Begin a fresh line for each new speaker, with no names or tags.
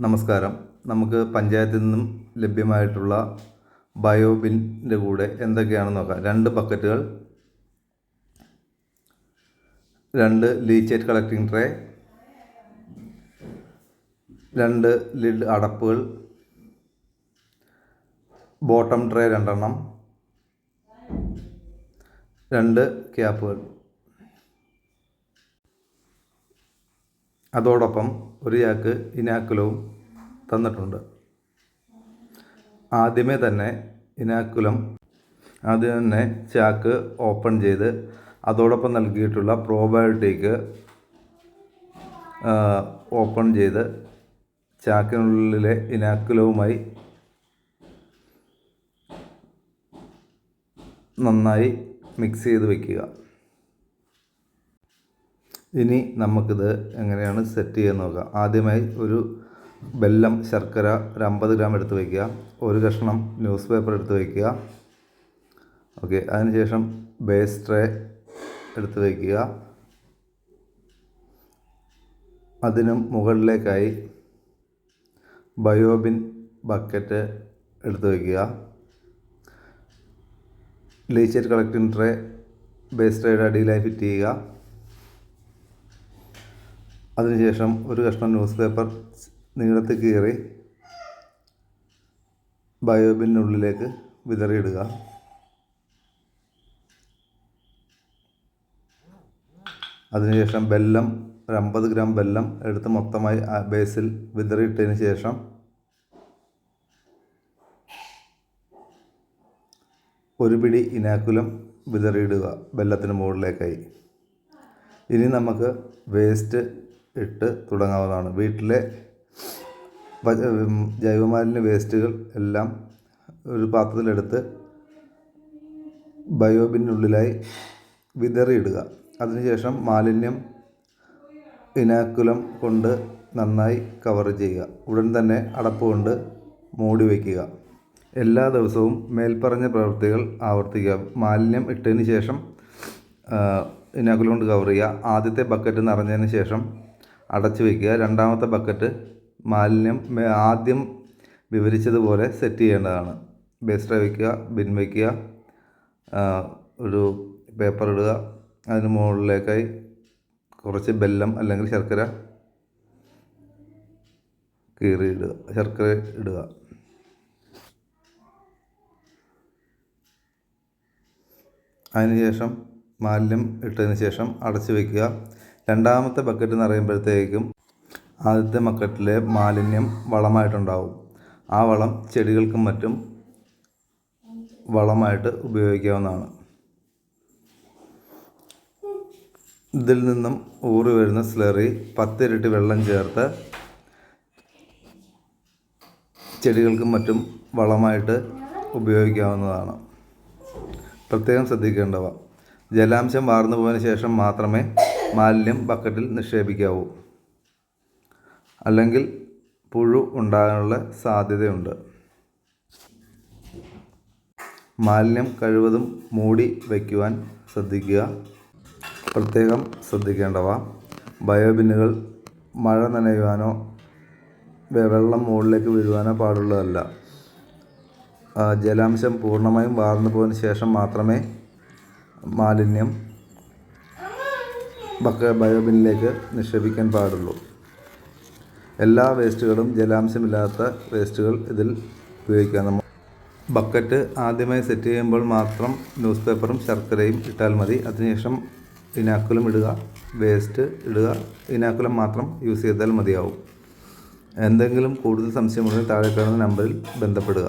നമസ്കാരം. നമുക്ക് പഞ്ചായത്തിൽ നിന്നും ലഭ്യമായിട്ടുള്ള ബയോബിൻ്റെ കൂടെ എന്തൊക്കെയാണെന്ന് നോക്കാം. 2 ബക്കറ്റുകൾ, 2 ലീച്ചേറ്റ് കളക്ടിംഗ് ട്രേ, 2 ലിഡ് അടപ്പുകൾ, ബോട്ടം ട്രേ 2 എണ്ണം, 2 ക്യാപ്പുകൾ. അതോടൊപ്പം ഒരു ചാക്ക് ഇനാക്കുലവും തന്നിട്ടുണ്ട്. ആദ്യമേ തന്നെ ചാക്ക് ഓപ്പൺ ചെയ്ത് അതോടൊപ്പം നൽകിയിട്ടുള്ള പ്രോബയോട്ടിക് ഓപ്പൺ ചെയ്ത് ചാക്കിനുള്ളിലെ ഇനാക്കുലവുമായി നന്നായി മിക്സ് ചെയ്ത് വയ്ക്കുക. ഇനി നമുക്കിത് എങ്ങനെയാണ് സെറ്റ് ചെയ്യാൻ നോക്കാം. ആദ്യമായി ഒരു ശർക്കര ഒരു 50 ഗ്രാം എടുത്ത് വയ്ക്കുക. ഒരു കഷ്ണം ന്യൂസ് പേപ്പർ എടുത്ത് വയ്ക്കുക. ഓക്കെ, അതിനുശേഷം ബേസ് ട്രേ എടുത്ത് വയ്ക്കുക. അതിനും മുകളിലേക്കായി ബയോബിൻ ബക്കറ്റ് എടുത്ത് വയ്ക്കുക. ലീച്ചേറ്റ് കളക്ടിംഗ് ട്രേ ബേസ് ട്രേയുടെ അടിയിലായി ഫിറ്റ് ചെയ്യുക. അതിനുശേഷം ഒരു കഷ്ണം ന്യൂസ് പേപ്പർ നീളത്തിൽ കീറി ബയോബിനുള്ളിലേക്ക് വിതറിയിടുക. അതിനുശേഷം ഒരു 50 ഗ്രാം വെല്ലം എടുത്ത് മൊത്തമായി ബേസിൽ വിതറിയിട്ടതിന് ശേഷം ഒരു പിടി ഇനാക്കുലം വിതറിയിടുക വെല്ലത്തിന് മുകളിലേക്കായി. ഇനി നമുക്ക് വേസ്റ്റ് ഇട്ട് തുടങ്ങാവുന്നതാണ്. വീട്ടിലെ ജൈവമാലിന്യ വേസ്റ്റുകൾ എല്ലാം ഒരു പാത്രത്തിലെടുത്ത് ബയോബിനുള്ളിലായി വിതറിയിടുക. അതിനുശേഷം മാലിന്യം ഇനാക്കുലം കൊണ്ട് നന്നായി കവർ ചെയ്യുക. ഉടൻ തന്നെ അടപ്പ് കൊണ്ട് മൂടി വയ്ക്കുക. എല്ലാ ദിവസവും മേൽപ്പറഞ്ഞ പ്രവൃത്തികൾ ആവർത്തിക്കുക. മാലിന്യം ഇട്ടതിന് ശേഷം ഇനാക്കുലം കൊണ്ട് കവർ ചെയ്യുക. ആദ്യത്തെ ബക്കറ്റ് നിറഞ്ഞതിന് ശേഷം അടച്ചു വയ്ക്കുക. രണ്ടാമത്തെ ബക്കറ്റ് മാലിന്യം ആദ്യം വിവരിച്ചതുപോലെ സെറ്റ് ചെയ്യേണ്ടതാണ്. ബേസ് ട്രേ വയ്ക്കുക, ബിൻ വയ്ക്കുക, ഒരു പേപ്പർ ഇടുക. അതിന് മുകളിലേക്കായി കുറച്ച് വെല്ലം അല്ലെങ്കിൽ ശർക്കര ഇടുക. അതിനുശേഷം മാലിന്യം ഇട്ടതിന് ശേഷം അടച്ചു വയ്ക്കുക. രണ്ടാമത്തെ ബക്കറ്റ് നിറയുമ്പോഴത്തേക്കും ആദ്യത്തെ ബക്കറ്റിലെ മാലിന്യം വളമായിട്ടുണ്ടാവും. ആ വളം ചെടികൾക്കും മറ്റും വളമായിട്ട് ഉപയോഗിക്കാവുന്നതാണ്. ഇതിൽ നിന്നും ഊറി വരുന്ന സ്ലറി 10 ഇരട്ടി വെള്ളം ചേർത്ത് ചെടികൾക്കും മറ്റും വളമായിട്ട് ഉപയോഗിക്കാവുന്നതാണ്. പ്രത്യേകം ശ്രദ്ധിക്കേണ്ടവ: ജലാംശം വാർന്നു പോയതിന് ശേഷം മാത്രമേ മാലിന്യം ബക്കറ്റിൽ നിക്ഷേപിക്കാവൂ, അല്ലെങ്കിൽ പുഴു ഉണ്ടാകാനുള്ള സാധ്യതയുണ്ട്. മാലിന്യം കഴിവതും മൂടി വയ്ക്കുവാൻ ശ്രദ്ധിക്കുക. പ്രത്യേകം ശ്രദ്ധിക്കേണ്ടവ: ബയോബിന്നുകൾ മഴ നനയുവാനോ വെള്ളം മുകളിലേക്ക് വീഴുവാനോ പാടുള്ളതല്ല. ജലാംശം പൂർണ്ണമായും വാർന്നു പോയതിന് ശേഷം മാത്രമേ മാലിന്യം ബയോബിന്നിലേക്ക് നിക്ഷേപിക്കാൻ പാടുള്ളൂ. എല്ലാ വേസ്റ്റുകളും ജലാംശമില്ലാത്ത വേസ്റ്റുകൾ ഇതിൽ ഉപയോഗിക്കാം. ബക്കറ്റ് ആദ്യമായി സെറ്റ് ചെയ്യുമ്പോൾ മാത്രം ന്യൂസ് പേപ്പറും ശർക്കരയും ഇട്ടാൽ മതി. അതിനുശേഷം ഇനാക്കുലം ഇടുക, വേസ്റ്റ് ഇടുക, ഇനാക്കുലം മാത്രം യൂസ് ചെയ്താൽ മതിയാവും. എന്തെങ്കിലും കൂടുതൽ സംശയമുണ്ടെങ്കിൽ താഴെ കാണുന്ന നമ്പറിൽ ബന്ധപ്പെടുക.